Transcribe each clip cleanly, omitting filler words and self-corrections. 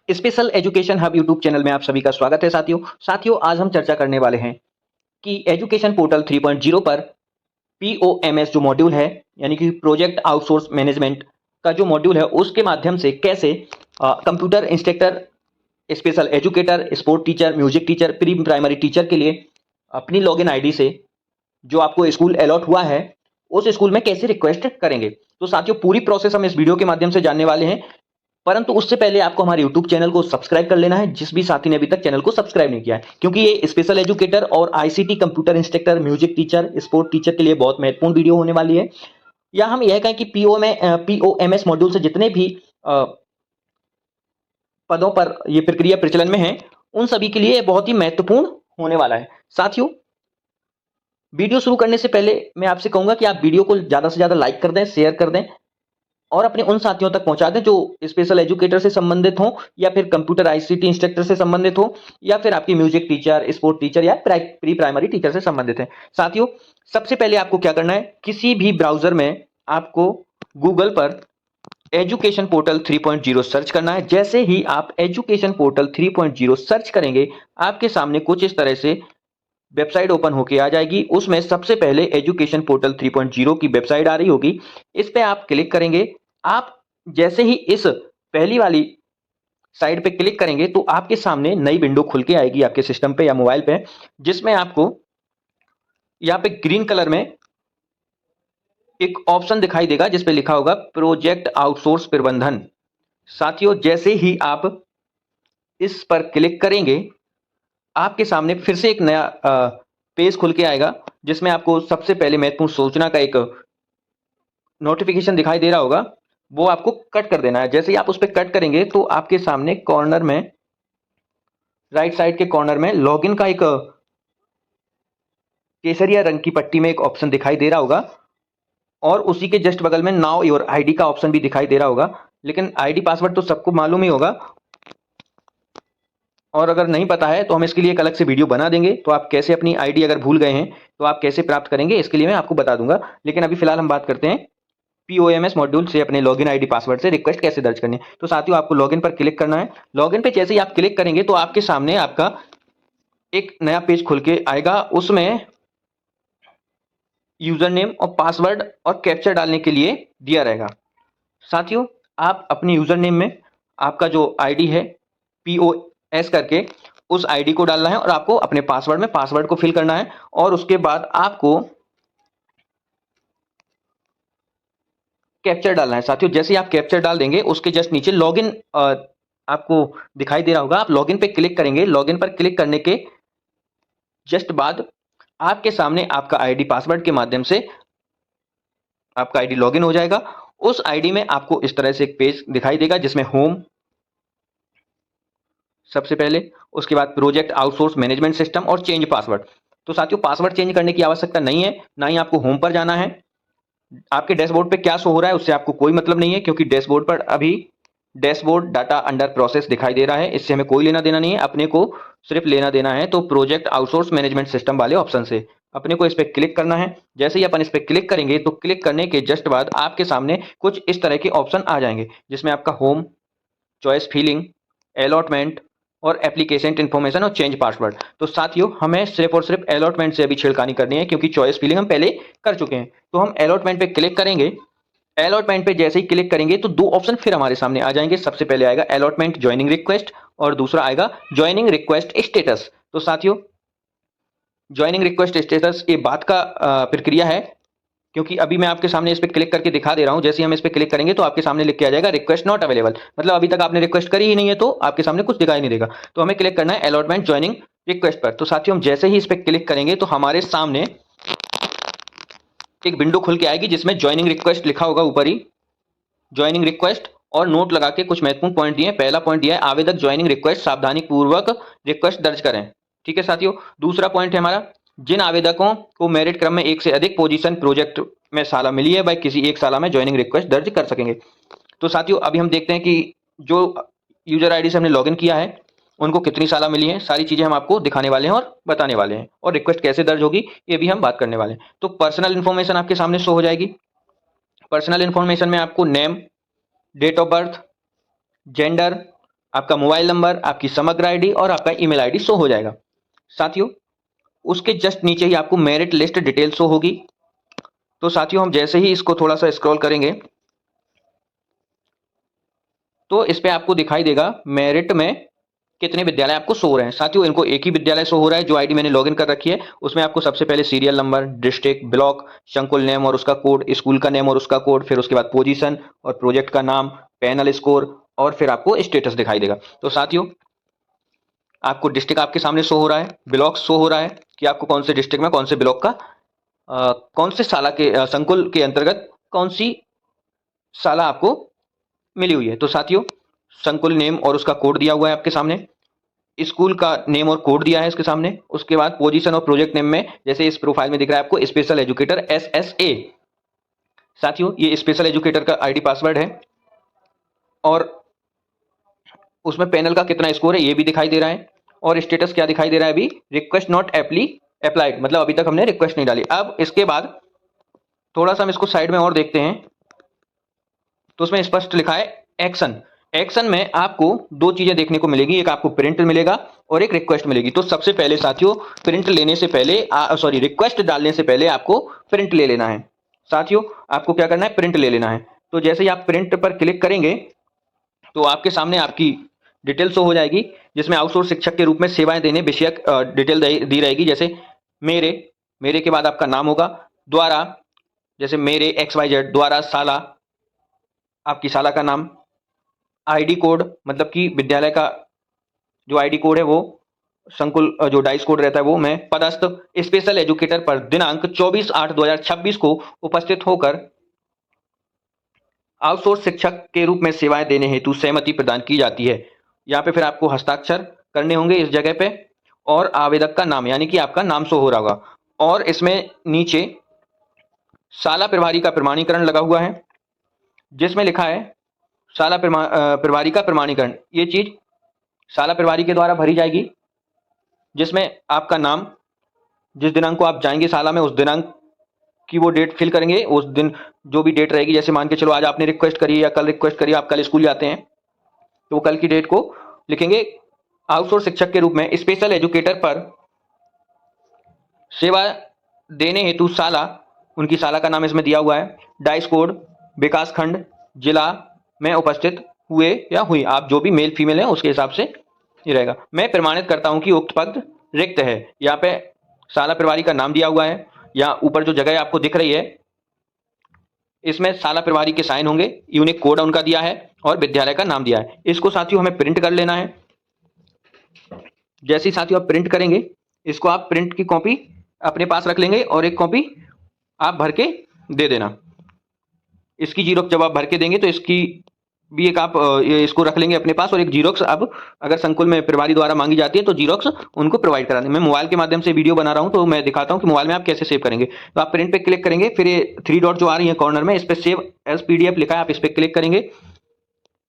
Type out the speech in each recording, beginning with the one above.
Special education hub YouTube channel में आप सभी का स्वागत है साथियों आज हम चर्चा करने वाले हैं कि एजुकेशन पोर्टल 3.0 पर पीओएमएस जो मॉड्यूल है यानी कि प्रोजेक्ट आउटसोर्स मैनेजमेंट का जो मॉड्यूल है उसके माध्यम से कैसे computer instructor, special educator, sport teacher, music teacher, pre primary teacher के लिए अपनी लॉगिन आईडी से जो आपको स्कूल अलॉट हुआ है उस स्कूल में कैसे रिक्वेस्ट करेंगे। तो साथियों पूरी प्रोसेस हम इस वीडियो के माध्यम से जानने वाले हैं, परंतु उससे पहले आपको हमारे YouTube चैनल को सब्सक्राइब कर लेना है जिस भी साथी ने अभी तक चैनल को सब्सक्राइब नहीं किया है, क्योंकि ये स्पेशल एजुकेटर और ICT computer instructor, music teacher, sport teacher के लिए बहुत महत्वपूर्ण वीडियो होने वाली है। या हम यह कहें कि पीओएमएस मॉड्यूल से जितने भी पदों पर ये प्रक्रिया प्रचलन में है उन सभी के लिए बहुत ही महत्वपूर्ण होने वाला है। साथियों वीडियो शुरू करने से पहले मैं आपसे कहूंगा कि आप वीडियो को ज्यादा से ज्यादा लाइक कर दें, शेयर कर दें और अपने उन साथियों तक पहुंचा दें जो स्पेशल एजुकेटर से संबंधित हो या फिर कंप्यूटर आईसीटी इंस्ट्रक्टर से संबंधित हो या फिर आपकी म्यूजिक टीचर, स्पोर्ट टीचर या प्री प्राइमरी टीचर से संबंधित है। साथियों सबसे पहले आपको क्या करना है, किसी भी ब्राउजर में आपको गूगल पर एजुकेशन पोर्टल 3.0 सर्च करना है। जैसे ही आप एजुकेशन पोर्टल 3.0 सर्च करेंगे आपके सामने कुछ इस तरह से वेबसाइट ओपन होके आ जाएगी। उसमें सबसे पहले एजुकेशन पोर्टल 3.0 की वेबसाइट आ रही होगी, इस पे आप क्लिक करेंगे। आप जैसे ही इस पहली वाली साइड पे क्लिक करेंगे तो आपके सामने नई विंडो खुल के आएगी आपके सिस्टम पे या मोबाइल पे, जिसमें आपको यहाँ पे ग्रीन कलर में एक ऑप्शन दिखाई देगा जिसपे लिखा होगा प्रोजेक्ट आउटसोर्स प्रबंधन। साथियों जैसे ही आप इस पर क्लिक करेंगे आपके सामने फिर से एक नया पेज खुल के आएगा जिसमें आपको सबसे पहले महत्वपूर्ण सूचना का एक नोटिफिकेशन दिखाई दे रहा होगा, वो आपको कट कर देना है। जैसे ही आप उस पर कट करेंगे तो आपके सामने कॉर्नर में, राइट साइड के कॉर्नर में लॉगिन का एक केसरिया रंग की पट्टी में एक ऑप्शन दिखाई दे रहा होगा और उसी के जस्ट बगल में नाउ योर आईडी का ऑप्शन भी दिखाई दे रहा होगा। लेकिन आईडी पासवर्ड तो सबको मालूम ही होगा और अगर नहीं पता है तो हम इसके लिए एक अलग से वीडियो बना देंगे। तो आप कैसे अपनी आईडी अगर भूल गए हैं तो आप कैसे प्राप्त करेंगे इसके लिए मैं आपको बता दूंगा। लेकिन अभी फिलहाल हम बात करते हैं पीओएमएस मॉड्यूल से अपने लॉगिन आईडी पासवर्ड से रिक्वेस्ट कैसे दर्ज करनी है। तो साथियों आपको लॉगिन पर क्लिक करना है। लॉगिन पे जैसे ही आप क्लिक करेंगे तो आपके सामने आपका एक नया पेज खुल के आएगा। उसमें यूजर नेम और पासवर्ड और कैप्चर डालने के लिए दिया रहेगा। साथियों आप अपने यूजर नेम में आपका जो आईडी है पीओएस करके उस आईडी को डालना है और आपको अपने पासवर्ड में पासवर्ड को फिल करना है और उसके बाद आपको कैप्चर डालना है। साथियों जैसे ही आप कैप्चर डाल देंगे उसके जस्ट नीचे लॉगिन आपको दिखाई दे रहा होगा। आप लॉगिन पे क्लिक करेंगे। लॉगिन पर क्लिक करने के जस्ट बाद आपके सामने आपका आईडी पासवर्ड के माध्यम से आपका आईडी लॉगिन हो जाएगा। उस आईडी में आपको इस तरह से एक पेज दिखाई देगा जिसमें होम सबसे पहले, उसके बाद प्रोजेक्ट आउटसोर्स मैनेजमेंट सिस्टम और चेंज पासवर्ड। तो साथियों पासवर्ड चेंज करने की आवश्यकता नहीं है, ना ही आपको होम पर जाना है। आपके डैशबोर्ड पे क्या शो हो रहा है उससे आपको कोई मतलब नहीं है, क्योंकि डैशबोर्ड पर अभी डैशबोर्ड डाटा अंडर प्रोसेस दिखाई दे रहा है। इससे हमें कोई लेना देना नहीं है, अपने को सिर्फ लेना देना है तो प्रोजेक्ट आउटसोर्स मैनेजमेंट सिस्टम वाले ऑप्शन से अपने को इस पर क्लिक करना है। जैसे ही अपन इस पर क्लिक करेंगे तो क्लिक करने के जस्ट बाद आपके सामने कुछ इस तरह के ऑप्शन आ जाएंगे जिसमें आपका होम, चॉइस फिलिंग, अलॉटमेंट और एप्लीकेशन इन्फॉर्मेशन और चेंज पासवर्ड। तो साथियों हमें सिर्फ और सिर्फ अलॉटमेंट से अभी छेड़खानी करनी है, क्योंकि चॉइस फिलिंग हम पहले कर चुके हैं। तो हम अलॉटमेंट पे क्लिक करेंगे। अलॉटमेंट पे जैसे ही क्लिक करेंगे तो दो ऑप्शन फिर हमारे सामने आ जाएंगे। सबसे पहले आएगा अलॉटमेंट ज्वाइनिंग रिक्वेस्ट और दूसरा आएगा ज्वाइनिंग रिक्वेस्ट स्टेटस। तो साथियों ज्वाइनिंग रिक्वेस्ट स्टेटस ये बात का प्रक्रिया है, क्योंकि अभी मैं आपके सामने इस पर क्लिक करके दिखा दे रहा हूं। जैसे ही हम इस पर क्लिक करेंगे तो आपके सामने लिख के आ जाएगा रिक्वेस्ट नॉट अवेलेबल, मतलब अभी तक आपने रिक्वेस्ट करी ही नहीं है तो आपके सामने कुछ दिखाई नहीं देगा। तो हमें क्लिक करना है अलॉटमेंट ज्वाइनिंग रिक्वेस्ट पर। तो साथियों हम जैसे ही इस पर क्लिक करेंगे तो हमारे सामने एक विंडो खुल के आएगी जिसमें ज्वाइनिंग रिक्वेस्ट लिखा होगा ऊपर ही, ज्वाइनिंग रिक्वेस्ट और नोट लगा के कुछ महत्वपूर्ण पॉइंट दिए। पहला पॉइंट दिया है आवेदक ज्वाइनिंग रिक्वेस्ट सावधानी पूर्वक रिक्वेस्ट दर्ज करें। ठीक है साथियों। दूसरा पॉइंट है हमारा, जिन आवेदकों को मेरिट क्रम में एक से अधिक पोजीशन प्रोजेक्ट में साला मिली है वह किसी एक साला में ज्वाइनिंग रिक्वेस्ट दर्ज कर सकेंगे। तो साथियों अभी हम देखते हैं कि जो यूजर आईडी से हमने लॉगिन किया है उनको कितनी साला मिली है। सारी चीजें हम आपको दिखाने वाले हैं और बताने वाले हैं, और रिक्वेस्ट कैसे दर्ज होगी ये भी हम बात करने वाले हैं। तो पर्सनल इन्फॉर्मेशन आपके सामने शो हो जाएगी। पर्सनल इन्फॉर्मेशन में आपको name, date of birth, gender, आपका मोबाइल नंबर, आपकी समग्र आईडी और आपका ईमेल आईडी शो हो जाएगा। साथियों, उसके जस्ट नीचे ही आपको मेरिट लिस्ट डिटेल शो होगी। तो साथियों, हम जैसे ही इसको थोड़ा सा स्क्रॉल करेंगे तो इस पे आपको दिखाई देगा मेरिट में कितने विद्यालय आपको शो हो रहे हैं। साथियों, इनको एक ही विद्यालय शो हो रहा है जो आईडी मैंने लॉगिन कर रखी है। उसमें आपको सबसे पहले सीरियल नंबर, डिस्ट्रिक्ट, ब्लॉक, संकुल नेम और उसका कोड, स्कूल का नेम और उसका कोड, फिर उसके बाद पोजीशन और प्रोजेक्ट का नाम, पैनल स्कोर और फिर आपको स्टेटस दिखाई देगा। तो साथियों, आपको डिस्ट्रिक्ट आपके सामने शो हो रहा है, ब्लॉक शो हो रहा है कि आपको कौन से डिस्ट्रिक्ट में कौन से ब्लॉक का कौन से शाला के संकुल के अंतर्गत कौन सी शाला आपको मिली हुई है। तो साथियों, संकुल नेम और उसका कोड दिया हुआ है आपके सामने, स्कूल का नेम और कोड दिया है इसके सामने। उसके बाद पोजीशन और प्रोजेक्ट नेम में जैसे इस प्रोफाइल में दिख रहा है आपको स्पेशल एजुकेटर SSA। साथियों, ये स्पेशल एजुकेटर का आईडी पासवर्ड है और उसमें पैनल का कितना स्कोर है ये भी दिखाई दे रहा है। और स्टेटस क्या दिखाई दे रहा है अभी, रिक्वेस्ट नॉट अप्लाइड, मतलब अभी तक हमने रिक्वेस्ट नहीं डाली। अब इसके बाद थोड़ा सा हम इसको साइड में और देखते हैं तो उसमें स्पष्ट लिखा है एक्शन। एक्शन में आपको दो चीजें देखने को मिलेगी, एक आपको प्रिंट मिलेगा और एक रिक्वेस्ट मिलेगी। तो सबसे पहले साथियों, प्रिंट लेने से पहले रिक्वेस्ट डालने से पहले आपको प्रिंट ले लेना है। साथियों, आपको क्या करना है, प्रिंट ले लेना है। तो जैसे ही आप प्रिंट पर क्लिक करेंगे तो आपके सामने आपकी डिटेल शो हो जाएगी, जिसमें आउटसोर्स शिक्षक के रूप में सेवाएं देने विषयक डिटेल दी रहेगी। जैसे मेरे के बाद आपका नाम होगा, द्वारा, जैसे मेरे XYZ द्वारा शाला, आपकी शाला का नाम, आईडी कोड, मतलब कि विद्यालय का जो आईडी कोड है वो, संकुल जो डाइस कोड रहता है वो, मैं पदस्थ स्पेशल एजुकेटर पर दिनांक 24/8/2026 को उपस्थित होकर आउटसोर्स शिक्षक के रूप में सेवाएं देने हेतु सहमति प्रदान की जाती है। यहाँ पे फिर आपको हस्ताक्षर करने होंगे इस जगह पे और आवेदक का नाम, यानी कि आपका नाम शो हो रहा होगा। और इसमें नीचे शाला प्रभारी का प्रमाणीकरण लगा हुआ है, जिसमें लिखा है शाला प्रभारी का प्रमाणीकरण। ये चीज शाला प्रभारी के द्वारा भरी जाएगी, जिसमें आपका नाम, जिस दिनांक को आप जाएंगे शाला में उस दिनांक की वो डेट फिल करेंगे। उस दिन जो भी डेट रहेगी, जैसे मान के चलो आज आपने रिक्वेस्ट करी या कल रिक्वेस्ट करी, आप कल स्कूल जाते हैं तो कल की डेट को लिखेंगे। आउटसोर्स शिक्षक के रूप में स्पेशल एजुकेटर पर सेवा देने हेतु शाला, उनकी शाला का नाम इसमें दिया हुआ है, डाइस कोड, विकास खंड, जिला में उपस्थित हुए या हुई, आप जो भी मेल फीमेल है उसके हिसाब से ये रहेगा। मैं प्रमाणित करता हूं कि उक्त पद रिक्त है। यहाँ पे शाला प्रभारी का नाम दिया हुआ है, यहाँ ऊपर जो जगह आपको दिख रही है इसमें शाला प्रभारी के साइन होंगे, यूनिक कोड उनका दिया है और विद्यालय का नाम दिया है। इसको साथियों हमें प्रिंट कर लेना है। जैसे ही साथियों आप प्रिंट करेंगे, इसको आप प्रिंट की कॉपी अपने पास रख लेंगे और एक कॉपी आप भर के दे देना। इसकी जीरोक्स जब आप भर के देंगे तो इसकी भी एक आप इसको रख लेंगे अपने पास, और एक जीरोक्स अब अगर संकुल में प्रभारी द्वारा मांगी जाती है तो जीरोक्स उनको प्रोवाइड करा दें। मैं मोबाइल के माध्यम से वीडियो बना रहा हूं तो मैं दिखाता हूं कि मोबाइल में आप कैसे सेव करेंगे। तो आप प्रिंट पे क्लिक करेंगे, फिर ये 3 डॉट जो आ रही है कॉर्नर में, इस पर सेव एज PDF लिखा है, आप इस पर क्लिक करेंगे।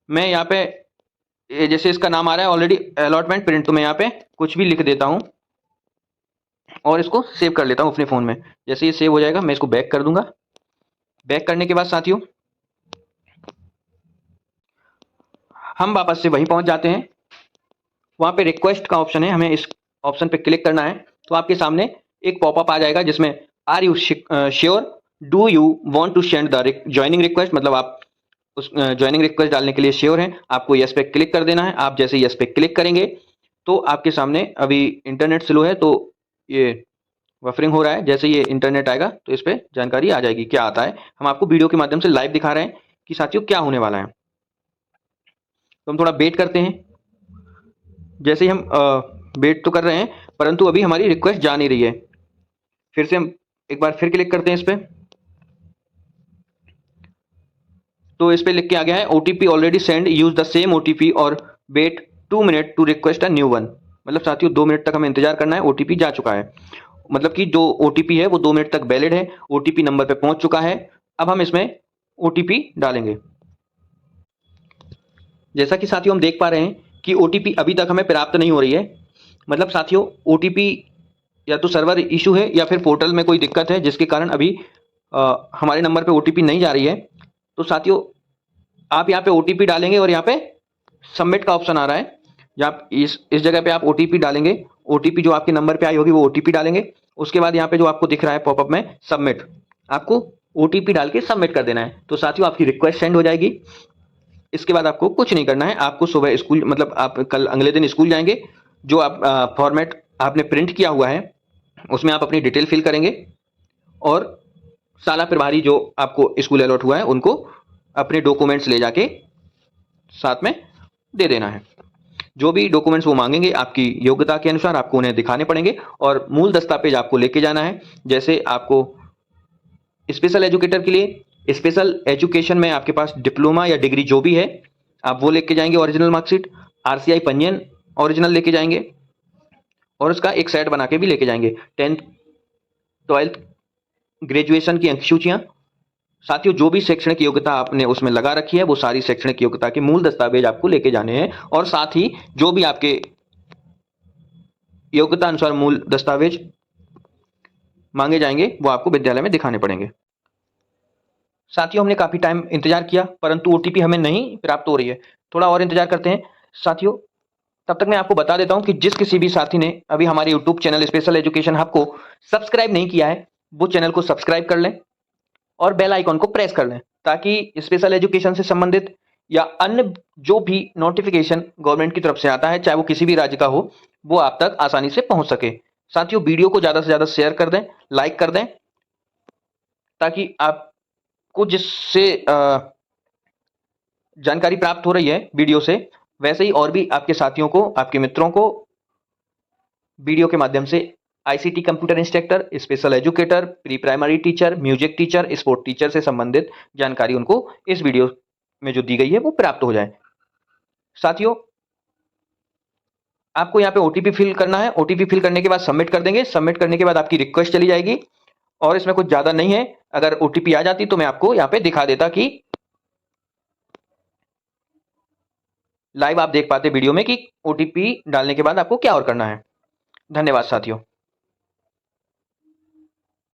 मैं यहाँ पे जैसे इसका नाम आ रहा है ऑलरेडी अलॉटमेंट प्रिंट, तो मैं यहाँ पे कुछ भी लिख देता हूँ और इसको सेव कर लेता हूँ अपने फोन में। जैसे ये सेव हो जाएगा मैं इसको बैक कर दूंगा। बैक करने के बाद साथियों हम वापस से वहीं पहुंच जाते हैं। वहां पे रिक्वेस्ट का ऑप्शन है, हमें इस ऑप्शन पे क्लिक करना है। तो आपके सामने एक पॉपअप आ जाएगा जिसमें are you sure, do you want to send the joining request, मतलब आप उस ज्वाइनिंग रिक्वेस्ट डालने के लिए श्योर हैं। आपको यस पे क्लिक कर देना है। आप जैसे यस पे क्लिक करेंगे तो आपके सामने अभी इंटरनेट स्लो है तो ये बफरिंग हो रहा है। जैसे ये इंटरनेट आएगा तो इस पर जानकारी आ जाएगी क्या आता है। हम आपको वीडियो के माध्यम से लाइव दिखा रहे हैं कि साथियों क्या होने वाला है। तो हम थोड़ा वेट करते हैं। जैसे ही हम वेट तो कर रहे हैं परंतु अभी हमारी रिक्वेस्ट जा नहीं रही है। फिर से हम एक बार फिर क्लिक करते हैं इस पर, तो इस पे लिख के आ गया है OTP already send, use the same OTP और wait 2 minute to request a new one. मतलब साथियों 2 मिनट तक हमें इंतजार करना है, OTP जा चुका है। मतलब कि जो OTP है वो 2 मिनट तक वैलिड है, OTP नंबर पे पहुंच चुका है। अब हम इसमें OTP डालेंगे। जैसा कि साथियों हम देख पा रहे हैं कि OTP अभी तक हमें प्राप्त नहीं हो रही है। मतलब साथियों OTP या तो सर्वर इशू है या फिर पोर्टल में कोई दिक्कत है जिसके कारण अभी हमारे नंबर पे OTP नहीं जा रही है। तो साथियों आप यहाँ पे OTP डालेंगे और यहाँ पे सबमिट का ऑप्शन आ रहा है, या आप इस जगह पे आप ओटीपी डालेंगे। ओटीपी जो आपके नंबर पे आई होगी वो ओटीपी डालेंगे। उसके बाद यहाँ पे जो आपको दिख रहा है पॉपअप में सबमिट, आपको ओटीपी डाल के सबमिट कर देना है। तो साथियों आपकी रिक्वेस्ट सेंड हो जाएगी। इसके बाद आपको कुछ नहीं करना है, आपको सुबह स्कूल मतलब आप कल अगले दिन स्कूल जाएंगे, जो आप फॉर्मेट आपने प्रिंट किया हुआ है उसमें आप अपनी डिटेल फिल करेंगे और साला प्रभारी जो आपको स्कूल अलॉट हुआ है उनको अपने डॉक्यूमेंट्स ले जाके साथ में दे देना है। जो भी डॉक्यूमेंट्स वो मांगेंगे आपकी योग्यता के अनुसार आपको उन्हें दिखाने पड़ेंगे और मूल दस्तावेज आपको लेके जाना है। जैसे आपको स्पेशल एजुकेटर के लिए स्पेशल एजुकेशन में आपके पास डिप्लोमा या डिग्री जो भी है आप वो लेके जाएंगे, ओरिजिनल मार्कशीट, आरसीआई पंजीयन ओरिजिनल लेके जाएंगे और उसका एक सेट बना के भी लेके जाएंगे। 10th 12th ग्रेजुएशन की अंक सूचियां। साथियों जो भी शैक्षणिक योग्यता आपने उसमें लगा रखी है वो सारी शैक्षणिक योग्यता के मूल दस्तावेज आपको लेके जाने हैं और साथ ही जो भी आपके योग्यता अनुसार मूल दस्तावेज मांगे जाएंगे वो आपको विद्यालय में दिखाने पड़ेंगे। साथियों हमने काफी टाइम इंतजार किया परंतु ओटीपी हमें नहीं प्राप्त हो रही है, थोड़ा और इंतजार करते हैं साथियों। तब तक मैं आपको बता देता हूं कि जिस किसी भी साथी ने अभी हमारे YouTube channel special education hub को सब्सक्राइब नहीं किया है वो चैनल को सब्सक्राइब कर लें और बेल आइकॉन को प्रेस कर लें ताकि स्पेशल एजुकेशन से संबंधित या अन्य जो भी नोटिफिकेशन गवर्नमेंट की तरफ से आता है चाहे वो किसी भी राज्य का हो वो आप तक आसानी से पहुंच सके। साथियों वीडियो को ज्यादा से ज्यादा शेयर कर दें, लाइक कर दें ताकि आपको जिससे जानकारी प्राप्त हो रही है वीडियो से वैसे ही और भी आपके साथियों को आपके मित्रों को वीडियो के माध्यम से ICT computer instructor, special educator, pre primary teacher, music teacher, sport teacher से संबंधित जानकारी उनको इस वीडियो में जो दी गई है वो प्राप्त हो जाए। साथियों आपको यहाँ पे ओटीपी फिल करना है, ओटीपी फिल करने के बाद सबमिट कर देंगे। सबमिट करने के बाद आपकी रिक्वेस्ट चली जाएगी और इसमें कुछ ज्यादा नहीं है। अगर ओटीपी आ जाती तो मैं आपको यहाँ पे दिखा देता कि लाइव आप देख पाते वीडियो में कि ओटीपी डालने के बाद आपको क्या और करना है। धन्यवाद साथियों।